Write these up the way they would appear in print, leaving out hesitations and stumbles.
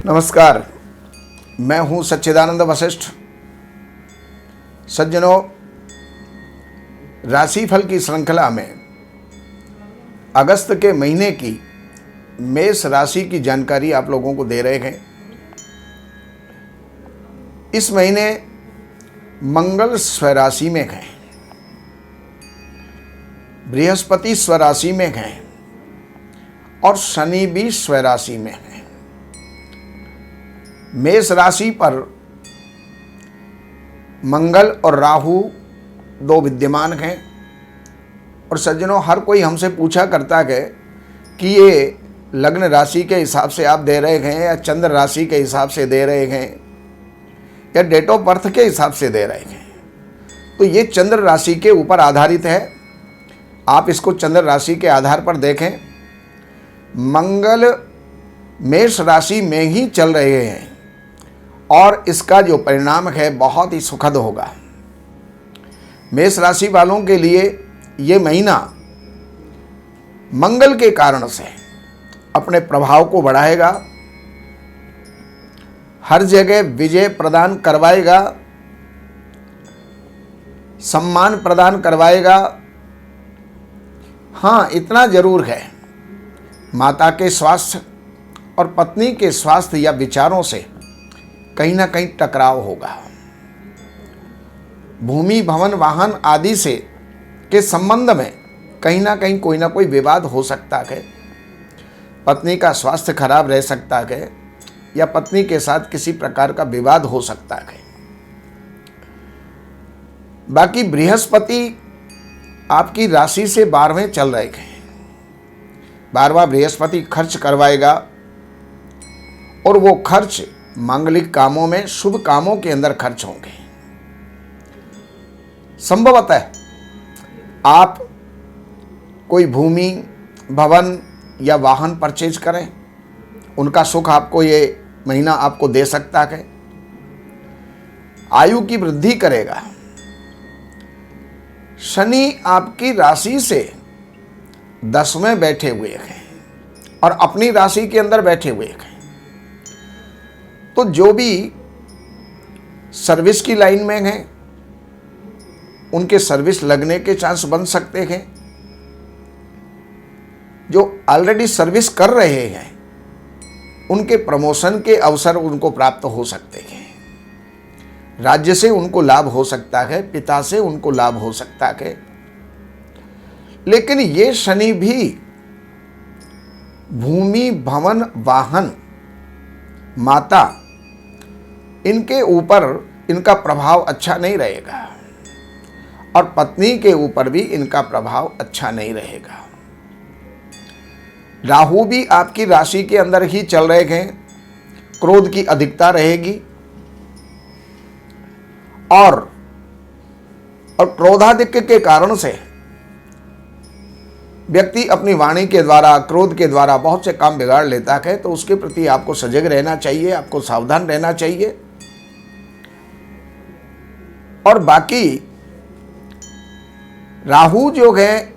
नमस्कार, मैं हूं सच्चिदानंद वशिष्ठ। सज्जनों, राशिफल की श्रृंखला में अगस्त के महीने की मेष राशि की जानकारी आप लोगों को दे रहे हैं। इस महीने मंगल स्वराशि में हैं, बृहस्पति स्वराशि में हैं और शनि भी स्वराशि में हैं। मेष राशि पर मंगल और राहु दो विद्यमान हैं। और सज्जनों, हर कोई हमसे पूछा करता है कि ये लग्न राशि के हिसाब से आप दे रहे हैं या चंद्र राशि के हिसाब से दे रहे हैं या डेट ऑफ बर्थ के हिसाब से दे रहे हैं। तो ये चंद्र राशि के ऊपर आधारित है। आप इसको चंद्र राशि के आधार पर देखें। मंगल मेष राशि में ही चल रहे हैं और इसका जो परिणाम है बहुत ही सुखद होगा। मेष राशि वालों के लिए ये महीना मंगल के कारण से अपने प्रभाव को बढ़ाएगा, हर जगह विजय प्रदान करवाएगा, सम्मान प्रदान करवाएगा। हाँ, इतना जरूर है, माता के स्वास्थ्य और पत्नी के स्वास्थ्य या विचारों से कहीं ना कहीं टकराव होगा। भूमि भवन वाहन आदि से के संबंध में कहीं ना कहीं कोई ना कोई विवाद हो सकता है। पत्नी का स्वास्थ्य खराब रह सकता है या पत्नी के साथ किसी प्रकार का विवाद हो सकता है। बाकी बृहस्पति आपकी राशि से 12वें चल रहे हैं। 12वां बृहस्पति खर्च करवाएगा और वो खर्च मांगलिक कामों में, शुभ कामों के अंदर खर्च होंगे। संभवतः आप कोई भूमि भवन या वाहन परचेज करें, उनका सुख आपको ये महीना आपको दे सकता है। आयु की वृद्धि करेगा। शनि आपकी राशि से 10वें बैठे हुए हैं और अपनी राशि के अंदर बैठे हुए हैं। तो जो भी सर्विस की लाइन में हैं, उनके सर्विस लगने के चांस बन सकते हैं। जो ऑलरेडी सर्विस कर रहे हैं, उनके प्रमोशन के अवसर उनको प्राप्त हो सकते हैं। राज्य से उनको लाभ हो सकता है, पिता से उनको लाभ हो सकता है। लेकिन ये शनि भी भूमि भवन वाहन माता, इनके ऊपर इनका प्रभाव अच्छा नहीं रहेगा और पत्नी के ऊपर भी इनका प्रभाव अच्छा नहीं रहेगा। राहु भी आपकी राशि के अंदर ही चल रहे हैं। क्रोध की अधिकता रहेगी और क्रोधाधिक्य के कारण से व्यक्ति अपनी वाणी के द्वारा, क्रोध के द्वारा बहुत से काम बिगाड़ लेता है। तो उसके प्रति आपको सजग रहना चाहिए, आपको सावधान रहना चाहिए। और बाकी राहु जो है,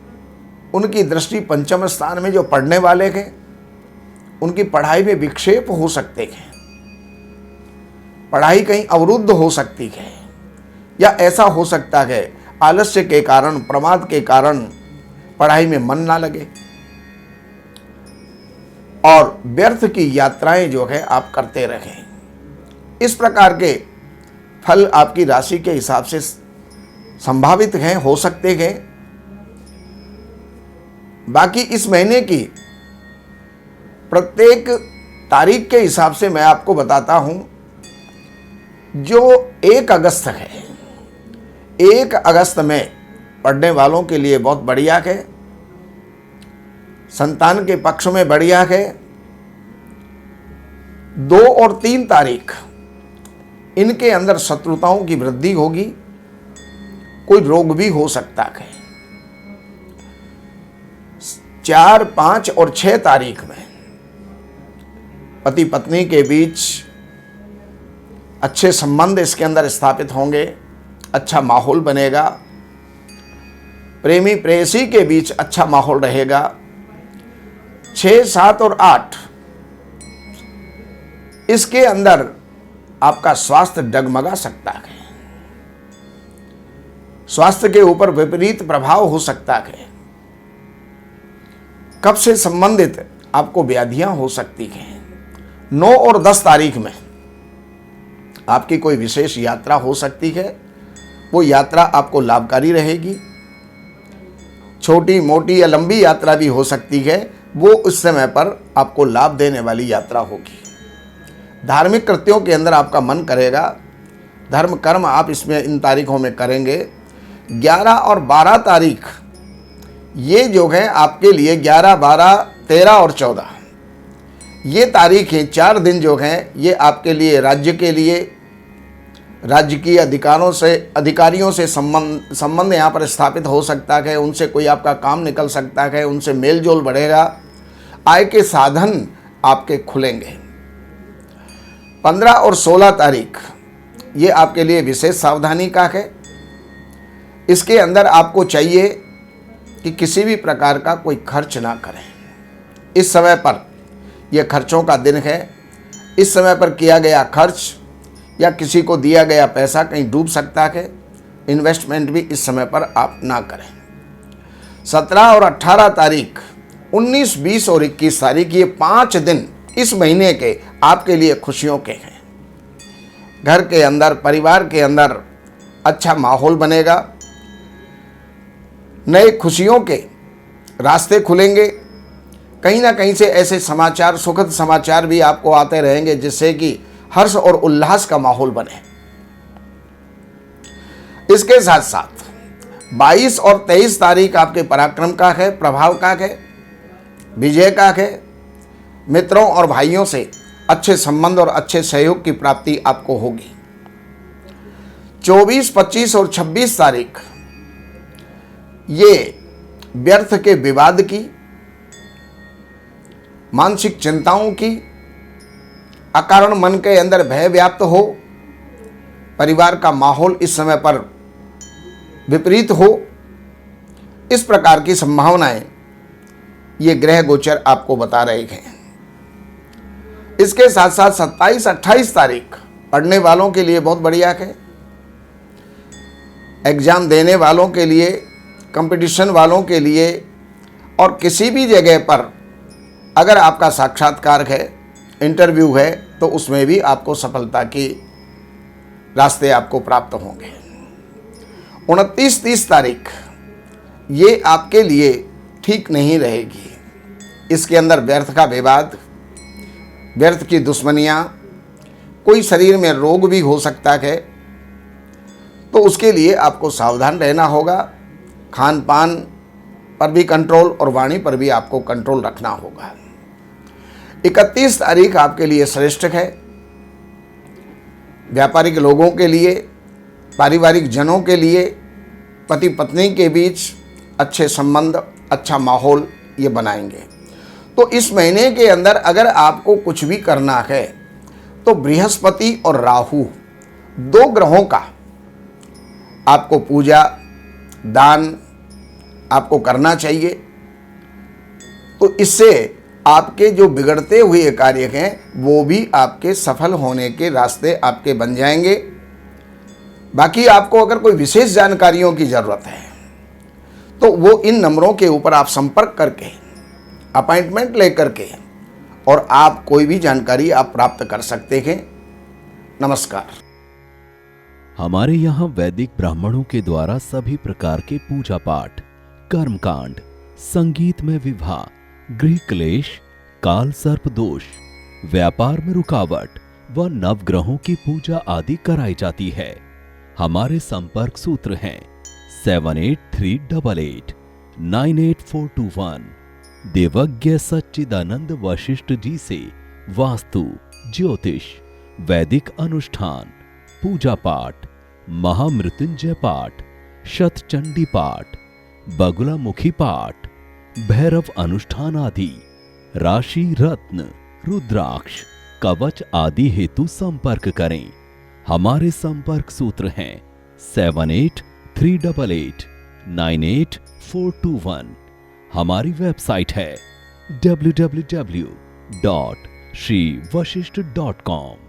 उनकी दृष्टि पंचम स्थान में जो पढ़ने वाले हैं, उनकी पढ़ाई में विक्षेप हो सकते हैं। पढ़ाई कहीं अवरुद्ध हो सकती है या ऐसा हो सकता है आलस्य के कारण, प्रमाद के कारण पढ़ाई में मन ना लगे और व्यर्थ की यात्राएं जो है आप करते रहें। इस प्रकार के फल आपकी राशि के हिसाब से संभावित हैं, हो सकते हैं। बाकी इस महीने की प्रत्येक तारीख के हिसाब से मैं आपको बताता हूं। जो 1 अगस्त है, 1 अगस्त में पढ़ने वालों के लिए बहुत बढ़िया है। संतान के पक्ष में बढ़िया है। 2 और 3 तारीख इनके अंदर शत्रुताओं की वृद्धि होगी, कोई रोग भी हो सकता है। 4, 5 और 6 तारीख में पति पत्नी के बीच अच्छे संबंध इसके अंदर स्थापित होंगे, अच्छा माहौल बनेगा। प्रेमी प्रेयसी के बीच अच्छा माहौल रहेगा। 6, 7 और 8 इसके अंदर आपका स्वास्थ्य डगमगा सकता है, स्वास्थ्य के ऊपर विपरीत प्रभाव हो सकता है, कब्ज से संबंधित आपको व्याधियां हो सकती हैं। 9 और 10 तारीख में आपकी कोई विशेष यात्रा हो सकती है, वो यात्रा आपको लाभकारी रहेगी। छोटी मोटी या लंबी यात्रा भी हो सकती है, वो उस समय पर आपको लाभ देने वाली यात्रा होगी। धार्मिक कृत्यों के अंदर आपका मन करेगा, धर्म कर्म आप इसमें इन तारीखों में करेंगे। 11 और 12 तारीख ये जो है आपके लिए 11, 12, 13 और 14 ये तारीखें 4 दिन जो हैं ये आपके लिए राज्य के लिए राजकीय अधिकारियों से संबंध यहाँ पर स्थापित हो सकता है। उनसे कोई आपका काम निकल सकता है, उनसे मेल जोल बढ़ेगा, आय के साधन आपके खुलेंगे। 15 और 16 तारीख ये आपके लिए विशेष सावधानी का है। इसके अंदर आपको चाहिए कि किसी भी प्रकार का कोई खर्च ना करें। इस समय पर यह खर्चों का दिन है। इस समय पर किया गया खर्च या किसी को दिया गया पैसा कहीं डूब सकता है। इन्वेस्टमेंट भी इस समय पर आप ना करें। 17 और 18 तारीख, 19, 20 और 21 तारीख ये 5 दिन इस महीने के आपके लिए खुशियों के हैं। घर के अंदर, परिवार के अंदर अच्छा माहौल बनेगा, नए खुशियों के रास्ते खुलेंगे। कहीं ना कहीं से ऐसे समाचार, सुखद समाचार भी आपको आते रहेंगे जिससे कि हर्ष और उल्लास का माहौल बने। इसके साथ साथ 22 और 23 तारीख आपके पराक्रम का है, प्रभाव का है, विजय का है। मित्रों और भाइयों से अच्छे संबंध और अच्छे सहयोग की प्राप्ति आपको होगी। 24, 25 और 26 तारीख ये व्यर्थ के विवाद की, मानसिक चिंताओं की, अकारण मन के अंदर भय व्याप्त हो, परिवार का माहौल इस समय पर विपरीत हो, इस प्रकार की संभावनाएं ये ग्रह गोचर आपको बता रहे हैं। इसके साथ साथ 27, 28 तारीख पढ़ने वालों के लिए बहुत बढ़िया है। एग्जाम देने वालों के लिए, कंपटीशन वालों के लिए, और किसी भी जगह पर अगर आपका साक्षात्कार है, इंटरव्यू है, तो उसमें भी आपको सफलता के रास्ते आपको प्राप्त होंगे। 29, 30 तारीख ये आपके लिए ठीक नहीं रहेगी। इसके अंदर व्यर्थ का विवाद, व्यर्थ की दुश्मनियाँ, कोई शरीर में रोग भी हो सकता है, तो उसके लिए आपको सावधान रहना होगा। खान पान पर भी कंट्रोल और वाणी पर भी आपको कंट्रोल रखना होगा। 31 तारीख आपके लिए श्रेष्ठ है। व्यापारिक लोगों के लिए, पारिवारिक जनों के लिए, पति पत्नी के बीच अच्छे संबंध, अच्छा माहौल ये बनाएंगे। तो इस महीने के अंदर अगर आपको कुछ भी करना है तो बृहस्पति और राहु 2 ग्रहों का आपको पूजा, दान आपको करना चाहिए। तो इससे आपके जो बिगड़ते हुए कार्य हैं वो भी आपके सफल होने के रास्ते आपके बन जाएंगे। बाकी आपको अगर कोई विशेष जानकारियों की ज़रूरत है तो वो इन नंबरों के ऊपर आप संपर्क करके, अपॉइंटमेंट लेकर के, और आप कोई भी जानकारी आप प्राप्त कर सकते हैं। नमस्कार। हमारे यहाँ वैदिक ब्राह्मणों के द्वारा सभी प्रकार के पूजा पाठ, कर्मकांड, संगीत में विवाह, गृह क्लेश, काल सर्प दोष, व्यापार में रुकावट व नवग्रहों की पूजा आदि कराई जाती है। हमारे संपर्क सूत्र हैं 7838 98421। देवज्ञ सच्चिदानंद वशिष्ठ जी से वास्तु, ज्योतिष, वैदिक अनुष्ठान, पूजा पाठ, महामृत्युंजय पाठ, शतचंडी पाठ, बगुलामुखी पाठ, भैरव अनुष्ठान आदि, राशि रत्न, रुद्राक्ष, कवच आदि हेतु संपर्क करें। हमारे संपर्क सूत्र हैं 7838 98421। हमारी वेबसाइट है www.shrimantraji.com। श्रीवशिष्ठ.com।